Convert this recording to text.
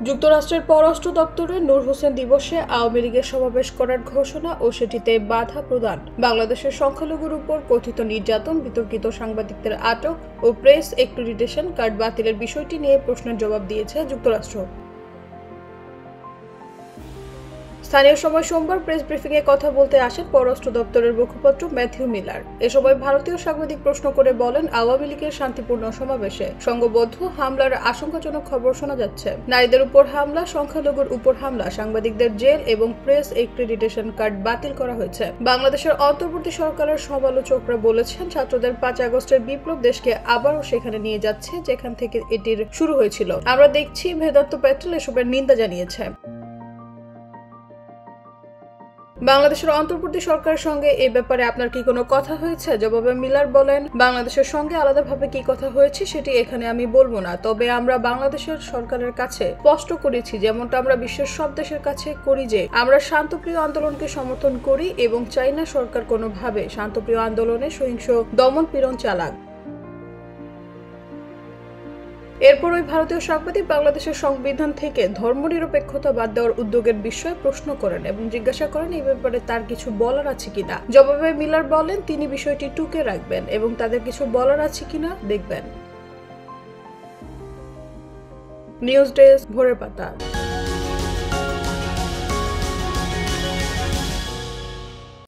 যুক্তরাষ্ট্রের পররাষ্ট্র দপ্তরে নূর হোসেন দিবসে আওয়ামী লীগের সমাবেশ করার ঘোষণা ও সেটিতে বাধা প্রদান, বাংলাদেশের সংখ্যালঘুর উপর কথিত নির্যাতন, বিতর্কিত সাংবাদিকদের আটক ও প্রেস অ্যাক্রিডিটেশন কার্ড বাতিলের বিষয়টি নিয়ে প্রশ্নের জবাব দিয়েছে যুক্তরাষ্ট্র। স্থানীয় সময় সোমবার প্রেস ব্রিফিংয়ে কথা বলতে আসেন পররাষ্ট্র দপ্তরের মুখপাত্র ম্যাথিউ মিলার। এ সময় ভারতীয় সাংবাদিক প্রশ্ন করে বলেন, আওয়ামী লীগের শান্তিপূর্ণ সমাবেশে সংঘবদ্ধ হামলার আশঙ্কাজনক খবর শোনা যাচ্ছে। নারীদের উপর হামলা, সংখ্যালঘুর উপর হামলা, সাংবাদিকদের জেল এবং প্রেস অ্যাক্রিডিটেশন কার্ড বাতিল করা হয়েছে। বাংলাদেশের অন্তর্বর্তী সরকারের সমালোচকরা বলেছেন, ছাত্রদের 5 আগস্টের বিপ্লব দেশকে আবারও সেখানে নিয়ে যাচ্ছে যেখান থেকে এটির শুরু হয়েছিল। আমরা দেখছি বেদান্ত প্যাটেল এসবের নিন্দা জানিয়েছে। বাংলাদেশের অন্তর্বর্তী সরকারের সঙ্গে এ ব্যাপারে আপনার কি কোনো কথা হয়েছে? জবাবে মিলার বলেন, বাংলাদেশের সঙ্গে আলাদাভাবে কি কথা হয়েছে সেটি এখানে আমি বলবো না, তবে আমরা বাংলাদেশের সরকারের কাছে স্পষ্ট করেছি, যেমনটা আমরা বিশ্বের সব দেশের কাছে করি, যে আমরা শান্তপ্রিয় আন্দোলনকে সমর্থন করি এবং চাই না সরকার কোনোভাবে শান্তপ্রিয় আন্দোলনে সহিংস দমন পীড়ন চালাক। এরপর ওই ভারতীয় সাংবাদিক বাংলাদেশের সংবিধান থেকে ধর্মনিরপেক্ষতা বাদ দেওয়ার উদ্যোগের বিষয়ে প্রশ্ন করেন এবং জিজ্ঞাসা করেন এই ব্যাপারে তার কিছু বলার আছে কিনা। জবাবে মিলার বলেন, তিনি বিষয়টি টুকে রাখবেন এবং তাদের কিছু বলার আছে কিনা দেখবেন। নিউজ ডেস্ক, ভোরের পাতা।